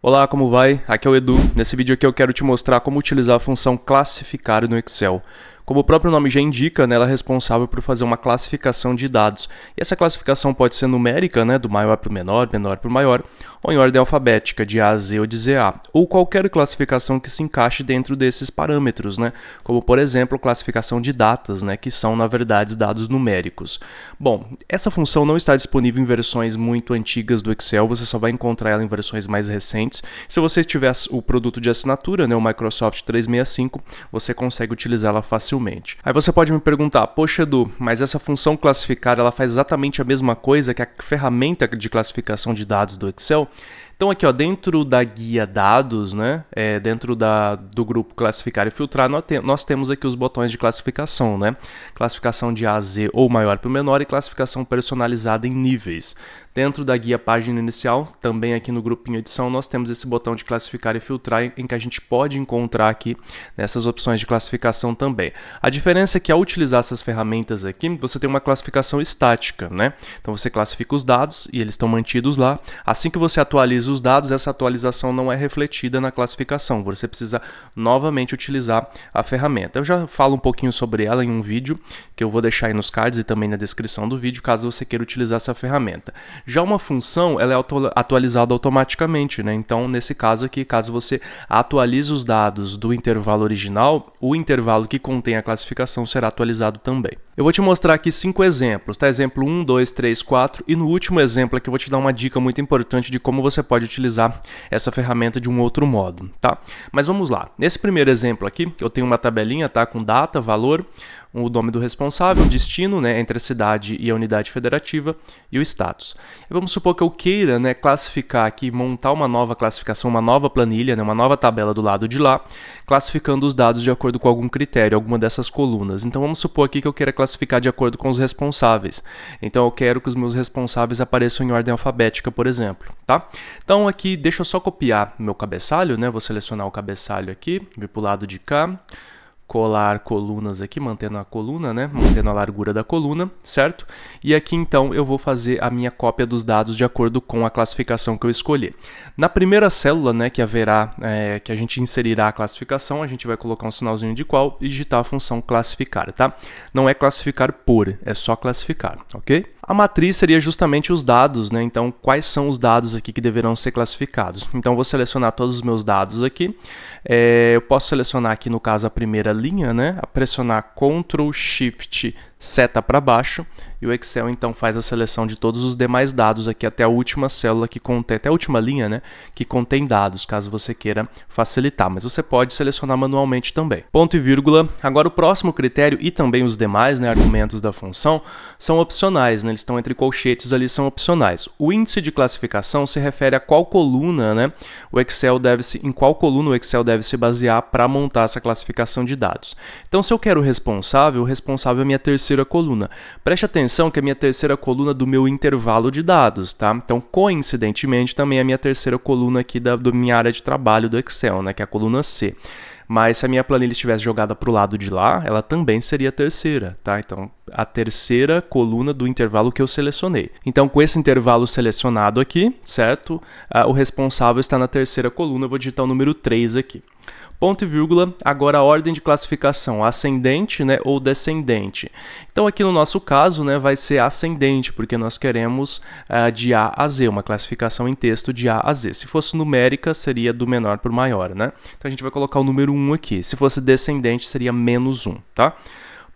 Olá, como vai? Aqui é o Edu. Nesse vídeo aqui eu quero te mostrar como utilizar a função classificar no Excel. Como o próprio nome já indica, ela é responsável por fazer uma classificação de dados. E essa classificação pode ser numérica, do maior para o menor, menor para o maior, ou em ordem alfabética, de A a Z ou de Z a, ou qualquer classificação que se encaixe dentro desses parâmetros, como por exemplo classificação de datas, que são na verdade dados numéricos. Bom, essa função não está disponível em versões muito antigas do Excel, você só vai encontrar ela em versões mais recentes. Se você tiver o produto de assinatura, o Microsoft 365, você consegue utilizá-la facilmente. Aí você pode me perguntar, poxa Edu, mas essa função classificar ela faz exatamente a mesma coisa que a ferramenta de classificação de dados do Excel? Então aqui, dentro da guia dados, dentro do grupo classificar e filtrar, nós temos aqui os botões de classificação, classificação de A a Z ou maior para o menor e classificação personalizada em níveis. Dentro da guia página inicial, também aqui no grupinho edição, nós temos esse botão de classificar e filtrar em que a gente pode encontrar aqui nessas opções de classificação também. A diferença é que ao utilizar essas ferramentas aqui, você tem uma classificação estática, Então você classifica os dados e eles estão mantidos lá. Assim que você atualiza os dados, essa atualização não é refletida na classificação. Você precisa novamente utilizar a ferramenta. Eu já falo um pouquinho sobre ela em um vídeo, que eu vou deixar aí nos cards e também na descrição do vídeo, caso você queira utilizar essa ferramenta. Já uma função, ela é atualizada automaticamente, Então, nesse caso aqui, caso você atualize os dados do intervalo original, o intervalo que contém a classificação será atualizado também. Eu vou te mostrar aqui 5 exemplos, Exemplo 1, 2, 3, 4, e no último exemplo aqui eu vou te dar uma dica muito importante de como você pode utilizar essa ferramenta de um outro modo, Mas vamos lá. Nesse primeiro exemplo aqui, eu tenho uma tabelinha, com data, valor, o nome do responsável, destino, entre a cidade e a unidade federativa e o status. E vamos supor que eu queira, classificar aqui, montar uma nova classificação, uma nova planilha, uma nova tabela do lado de lá, classificando os dados de acordo com algum critério, alguma dessas colunas. Então vamos supor aqui que eu queira classificar de acordo com os responsáveis. Então eu quero que os meus responsáveis apareçam em ordem alfabética, por exemplo, Então aqui, deixa eu só copiar meu cabeçalho, Vou selecionar o cabeçalho aqui, vir para o lado de cá, colar colunas aqui, mantendo a coluna, mantendo a largura da coluna, certo? E aqui então eu vou fazer a minha cópia dos dados de acordo com a classificação que eu escolhi. Na primeira célula, que a gente inserirá a classificação, a gente vai colocar um sinalzinho de igual e digitar a função classificar, Não é classificar por, é só classificar, ok? A matriz seria justamente os dados, Então, quais são os dados aqui que deverão ser classificados? Então, vou selecionar todos os meus dados aqui. Eu posso selecionar aqui, no caso, a primeira linha, pressionar Ctrl, Shift, seta para baixo, e o Excel então faz a seleção de todos os demais dados aqui até a última célula que contém, até a última linha, que contém dados, caso você queira facilitar, mas você pode selecionar manualmente também. Ponto e vírgula. Agora o próximo critério e também os demais, argumentos da função, são opcionais, eles estão entre colchetes ali, são opcionais. O índice de classificação se refere a qual coluna, em qual coluna o Excel deve se basear para montar essa classificação de dados. Então, se eu quero o responsável é a minha terceira coluna. Preste atenção que é a minha terceira coluna do meu intervalo de dados, Então, coincidentemente, também é a minha terceira coluna aqui da minha área de trabalho do Excel, que é a coluna C. Mas se a minha planilha estivesse jogada para o lado de lá, ela também seria a terceira, Então, a terceira coluna do intervalo que eu selecionei. Então, com esse intervalo selecionado aqui, certo? O responsável está na terceira coluna, eu vou digitar o número 3 aqui. Ponto e vírgula, agora a ordem de classificação, ascendente, ou descendente. Então aqui no nosso caso, vai ser ascendente, porque nós queremos de A a Z, uma classificação em texto de A a Z. Se fosse numérica, seria do menor para o maior, Então a gente vai colocar o número 1 aqui. Se fosse descendente, seria -1,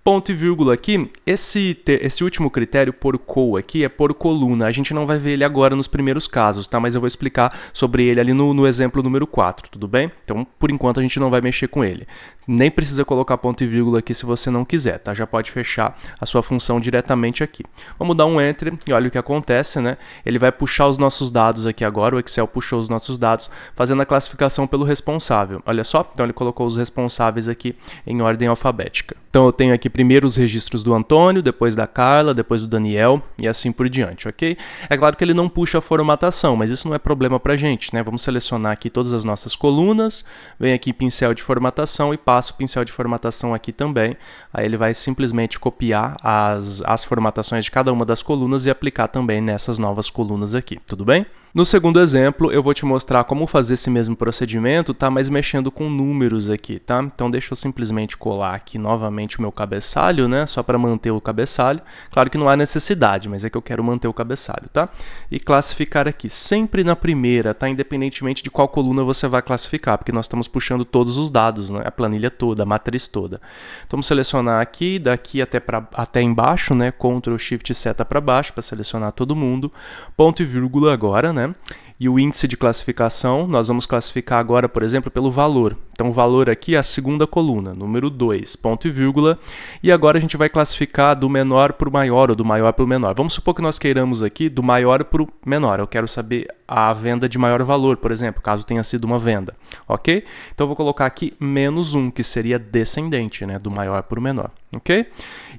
Ponto e vírgula aqui, esse último critério por col aqui é por coluna. A gente não vai ver ele agora nos primeiros casos, Mas eu vou explicar sobre ele ali no exemplo número 4, tudo bem? Então, por enquanto, a gente não vai mexer com ele. Nem precisa colocar ponto e vírgula aqui se você não quiser, Já pode fechar a sua função diretamente aqui. Vamos dar um Enter e olha o que acontece, Ele vai puxar os nossos dados aqui agora, o Excel puxou os nossos dados, fazendo a classificação pelo responsável. Olha só, então ele colocou os responsáveis aqui em ordem alfabética. Então, eu tenho aqui primeiro os registros do Antônio, depois da Carla, depois do Daniel e assim por diante, ok? É claro que ele não puxa a formatação, mas isso não é problema pra gente, Vamos selecionar aqui todas as nossas colunas, vem aqui pincel de formatação e passa o pincel de formatação aqui também. Aí ele vai simplesmente copiar as formatações de cada uma das colunas e aplicar também nessas novas colunas aqui, tudo bem? No segundo exemplo, eu vou te mostrar como fazer esse mesmo procedimento, tá? Mas mexendo com números aqui, tá? Então deixa eu simplesmente colar aqui novamente o meu cabeçalho, né? Só para manter o cabeçalho. Claro que não há necessidade, mas é que eu quero manter o cabeçalho, tá? E classificar aqui, sempre na primeira, tá? Independentemente de qual coluna você vai classificar, porque nós estamos puxando todos os dados, né? A planilha toda, a matriz toda. Então vamos selecionar aqui, daqui até embaixo, né? Ctrl Shift seta para baixo para selecionar todo mundo. Ponto e vírgula agora, né? E o índice de classificação, nós vamos classificar agora, por exemplo, pelo valor. Então, o valor aqui é a segunda coluna, número 2, ponto e vírgula. E agora a gente vai classificar do menor para o maior ou do maior para o menor. Vamos supor que nós queiramos aqui do maior para o menor. Eu quero saber a venda de maior valor, por exemplo, caso tenha sido uma venda. Ok? Então, eu vou colocar aqui menos 1, que seria descendente, né? Do maior para o menor. Ok?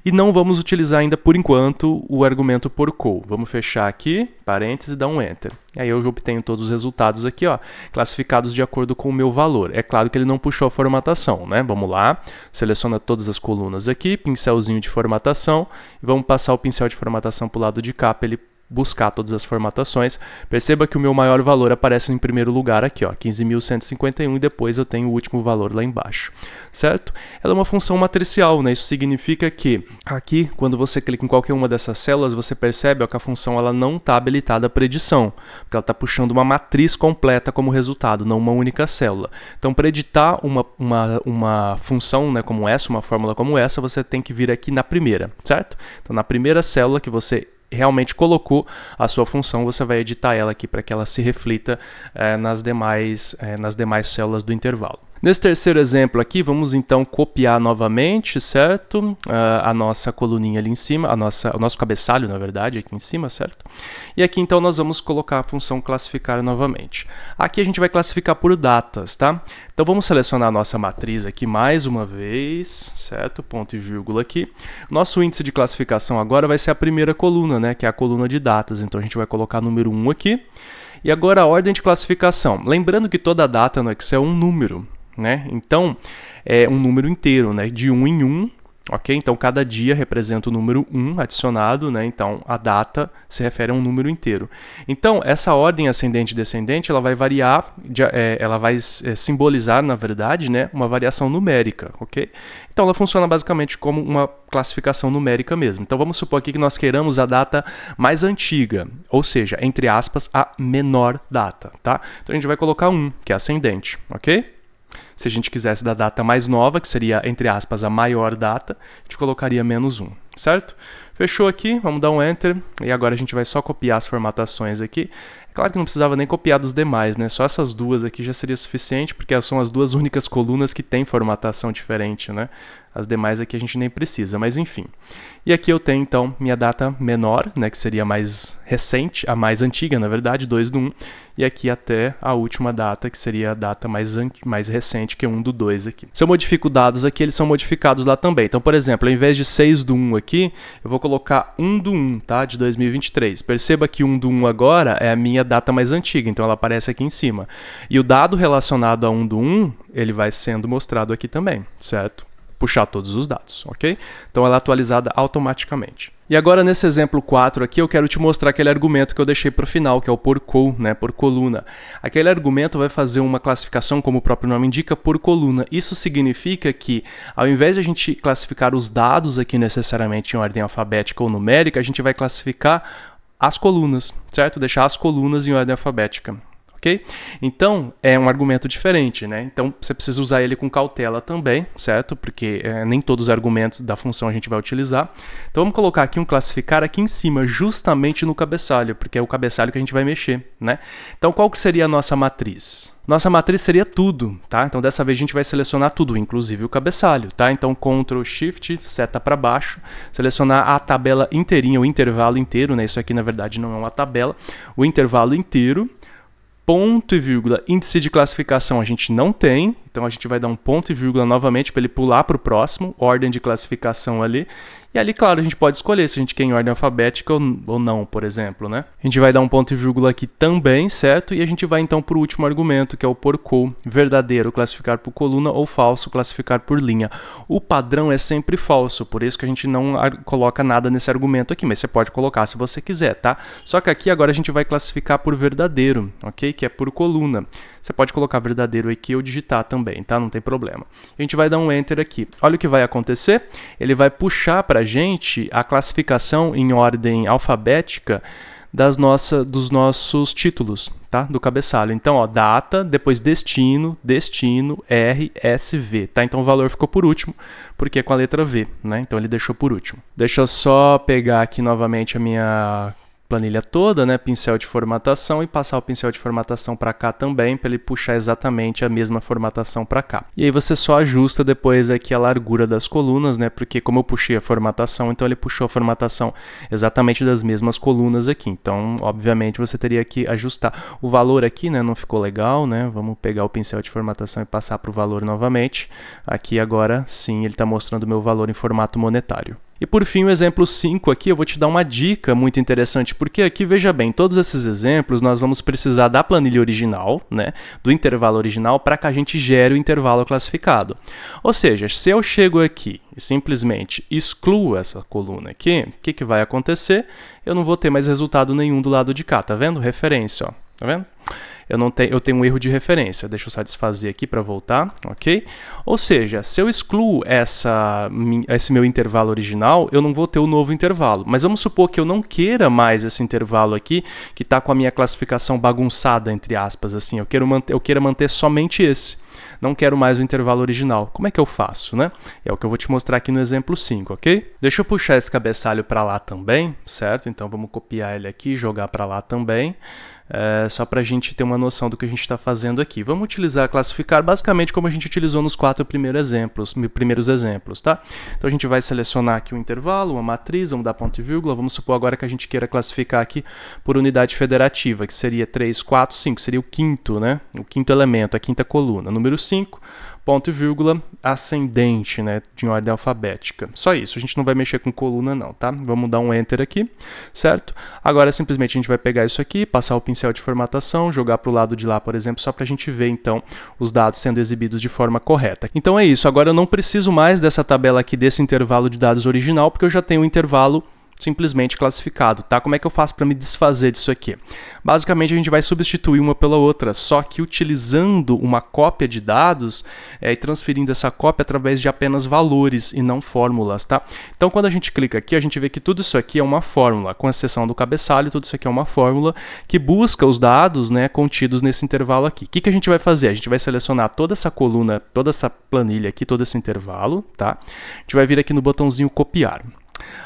E não vamos utilizar ainda, por enquanto, o argumento por call. Vamos fechar aqui, parênteses, e dar um Enter. E aí eu já obtenho todos os resultados aqui, ó, classificados de acordo com o meu valor. É claro que ele não puxou a formatação, né? Vamos lá, seleciona todas as colunas aqui, pincelzinho de formatação, e vamos passar o pincel de formatação para o lado de cá para ele buscar todas as formatações. Perceba que o meu maior valor aparece em primeiro lugar aqui, ó, 15.151, e depois eu tenho o último valor lá embaixo, certo? Ela é uma função matricial, né? Isso significa que aqui, quando você clica em qualquer uma dessas células, você percebe, ó, que a função ela não está habilitada à predição, porque ela está puxando uma matriz completa como resultado, não uma única célula. Então, para editar uma função, né, como essa, uma fórmula como essa, você tem que vir aqui na primeira, certo? Então, na primeira célula que você realmente colocou a sua função, você vai editar ela aqui para que ela se reflita nas demais células do intervalo. Nesse terceiro exemplo aqui, vamos então copiar novamente, certo? A nossa coluninha ali em cima, o nosso cabeçalho, na verdade, aqui em cima, certo? E aqui então nós vamos colocar a função classificar novamente. Aqui a gente vai classificar por datas, tá? Então vamos selecionar a nossa matriz aqui mais uma vez, certo? Ponto e vírgula aqui. Nosso índice de classificação agora vai ser a primeira coluna, né? Que é a coluna de datas. Então a gente vai colocar número 1 aqui. E agora a ordem de classificação. Lembrando que toda data no Excel é um número, né? Então, é um número inteiro, né? De 1 em 1, ok? Então, cada dia representa o número 1 adicionado, né? Então, a data se refere a um número inteiro. Então, essa ordem ascendente e descendente, ela vai variar, ela vai simbolizar, na verdade, né? Uma variação numérica, ok? Então, ela funciona basicamente como uma classificação numérica mesmo. Então, vamos supor aqui que nós queiramos a data mais antiga, ou seja, entre aspas, a menor data, tá? Então, a gente vai colocar 1, que é ascendente, ok? Se a gente quisesse da data mais nova, que seria, entre aspas, a maior data, a gente colocaria menos 1, certo? Fechou aqui, vamos dar um Enter, e agora a gente vai só copiar as formatações aqui. É claro que não precisava nem copiar dos demais, né? Só essas duas aqui já seria suficiente, porque são as duas únicas colunas que têm formatação diferente, né? As demais aqui a gente nem precisa, mas enfim. E aqui eu tenho, então, minha data menor, né, que seria a mais recente, a mais antiga, na verdade, 2/1, e aqui até a última data, que seria a data mais recente, que é 1/2 aqui. Se eu modifico dados aqui, eles são modificados lá também. Então, por exemplo, ao invés de 6/1 aqui, eu vou colocar 1/1, tá, de 2023. Perceba que 1/1 agora é a minha data mais antiga, então ela aparece aqui em cima. E o dado relacionado a 1/1, ele vai sendo mostrado aqui também, certo? Puxar todos os dados, ok? Então ela é atualizada automaticamente. E agora nesse exemplo 4 aqui eu quero te mostrar aquele argumento que eu deixei para o final, que é o por col, né, por coluna. Aquele argumento vai fazer uma classificação, como o próprio nome indica, por coluna. Isso significa que ao invés de a gente classificar os dados aqui necessariamente em ordem alfabética ou numérica, a gente vai classificar as colunas, certo? Deixar as colunas em ordem alfabética. Okay? Então, é um argumento diferente, né? Então, você precisa usar ele com cautela também, certo? Porque nem todos os argumentos da função a gente vai utilizar. Então, vamos colocar aqui um classificar aqui em cima, justamente no cabeçalho, porque é o cabeçalho que a gente vai mexer, né? Então, qual que seria a nossa matriz? Nossa matriz seria tudo, tá? Então, dessa vez a gente vai selecionar tudo, inclusive o cabeçalho, tá? Então, Ctrl Shift, seta para baixo, selecionar a tabela inteirinha, o intervalo inteiro, né? Isso aqui, na verdade, não é uma tabela. O intervalo inteiro. Ponto e vírgula, índice de classificação a gente não tem, então a gente vai dar um ponto e vírgula novamente para ele pular para o próximo, ordem de classificação ali, E ali, claro, a gente pode escolher se a gente quer em ordem alfabética ou não, por exemplo, né? A gente vai dar um ponto e vírgula aqui também, certo? E a gente vai então para o último argumento, que é o por col, verdadeiro, classificar por coluna, ou falso, classificar por linha. O padrão é sempre falso, por isso que a gente não coloca nada nesse argumento aqui, mas você pode colocar se você quiser, tá? Só que aqui agora a gente vai classificar por verdadeiro, ok? Que é por coluna. Você pode colocar verdadeiro aqui ou digitar também, tá? Não tem problema. A gente vai dar um Enter aqui. Olha o que vai acontecer. Ele vai puxar para a gente a classificação em ordem alfabética dos nossos títulos, tá? Do cabeçalho. Então, ó, data, depois destino, RSV, tá? Então o valor ficou por último, porque é com a letra V, né? Então ele deixou por último. Deixa eu só pegar aqui novamente a minha planilha toda, né, pincel de formatação, e passar o pincel de formatação para cá também, para ele puxar exatamente a mesma formatação para cá. E aí você só ajusta depois aqui a largura das colunas, né, porque como eu puxei a formatação, então ele puxou a formatação exatamente das mesmas colunas aqui. Então, obviamente, você teria que ajustar. O valor aqui, né, não ficou legal, né, vamos pegar o pincel de formatação e passar para o valor novamente. Aqui agora, sim, ele está mostrando o meu valor em formato monetário. E por fim, o exemplo 5 aqui, eu vou te dar uma dica muito interessante, porque aqui, veja bem, todos esses exemplos nós vamos precisar da planilha original, né, do intervalo original, para que a gente gere o intervalo classificado. Ou seja, se eu chego aqui e simplesmente excluo essa coluna aqui, o que vai acontecer? Eu não vou ter mais resultado nenhum do lado de cá, tá vendo? Referência, ó, tá vendo? Eu tenho um erro de referência. Deixa eu só desfazer aqui para voltar, ok? Ou seja, se eu excluo esse meu intervalo original, eu não vou ter o novo intervalo. Mas vamos supor que eu não queira mais esse intervalo aqui, que está com a minha classificação bagunçada, entre aspas, assim. Eu queira manter somente esse. Não quero mais o intervalo original. Como é que eu faço, né? É o que eu vou te mostrar aqui no exemplo 5, ok? Deixa eu puxar esse cabeçalho para lá também, certo? Então vamos copiar ele aqui e jogar para lá também. Só para a gente ter uma noção do que a gente está fazendo aqui. Vamos utilizar classificar basicamente como a gente utilizou nos 4 primeiros exemplos, tá? Então a gente vai selecionar aqui um intervalo, uma matriz, vamos dar ponto e vírgula, vamos supor agora que a gente queira classificar aqui por unidade federativa, que seria 3, 4, 5, seria o quinto, né? O quinto elemento, a quinta coluna. Número 5, ponto e vírgula, ascendente, né, de ordem alfabética. Só isso, a gente não vai mexer com coluna não, tá? Vamos dar um Enter aqui, certo? Agora simplesmente a gente vai pegar isso aqui, passar o pincel de formatação, jogar para o lado de lá, por exemplo, só para a gente ver então os dados sendo exibidos de forma correta. Então é isso, agora eu não preciso mais dessa tabela aqui, desse intervalo de dados original, porque eu já tenho o intervalo simplesmente classificado, tá? Como é que eu faço para me desfazer disso aqui? Basicamente, a gente vai substituir uma pela outra, só que utilizando uma cópia de dados e transferindo essa cópia através de apenas valores e não fórmulas, tá? Então, quando a gente clica aqui, a gente vê que tudo isso aqui é uma fórmula, com exceção do cabeçalho, tudo isso aqui é uma fórmula que busca os dados, né, contidos nesse intervalo aqui. O que a gente vai fazer? A gente vai selecionar toda essa coluna, toda essa planilha aqui, todo esse intervalo, tá? A gente vai vir aqui no botãozinho copiar.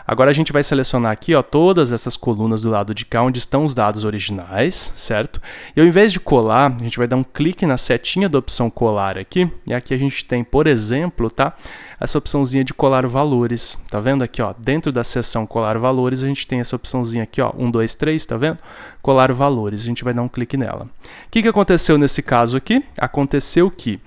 Agora a gente vai selecionar aqui, ó, todas essas colunas do lado de cá, onde estão os dados originais, certo? E ao invés de colar, a gente vai dar um clique na setinha da opção colar aqui, e aqui a gente tem, por exemplo, tá, essa opçãozinha de colar valores, tá vendo aqui, ó, dentro da seção colar valores, a gente tem essa opçãozinha aqui, ó, 1, 2, 3, tá vendo? Colar valores, a gente vai dar um clique nela. O que aconteceu nesse caso aqui? Aconteceu que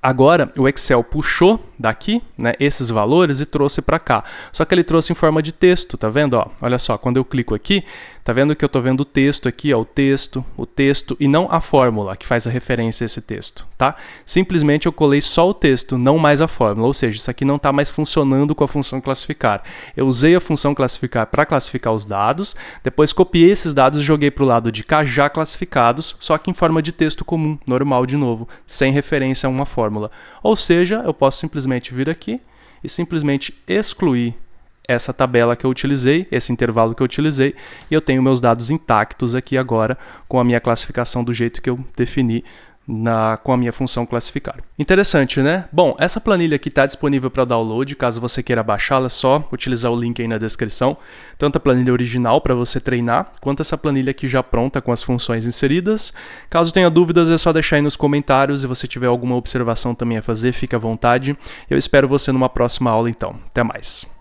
agora o Excel puxou daqui, né, esses valores e trouxe para cá. Só que ele trouxe em forma de texto, tá vendo? Ó, olha só, quando eu clico aqui, tá vendo que eu tô vendo o texto aqui, ó, o texto e não a fórmula que faz a referência a esse texto, tá? Simplesmente eu colei só o texto, não mais a fórmula, ou seja, isso aqui não está mais funcionando com a função classificar. Eu usei a função classificar para classificar os dados, depois copiei esses dados e joguei para o lado de cá já classificados, só que em forma de texto comum, normal de novo, sem referência a uma fórmula. Ou seja, eu posso simplesmente vir aqui e simplesmente excluir essa tabela que eu utilizei, esse intervalo que eu utilizei, e eu tenho meus dados intactos aqui agora com a minha classificação do jeito que eu defini com a minha função classificar. Interessante, né? Bom, essa planilha aqui está disponível para download, caso você queira baixá-la, é só utilizar o link aí na descrição, tanto a planilha original para você treinar, quanto essa planilha aqui já pronta com as funções inseridas. Caso tenha dúvidas, é só deixar aí nos comentários, e se você tiver alguma observação também a fazer, fique à vontade. Eu espero você numa próxima aula então. Até mais!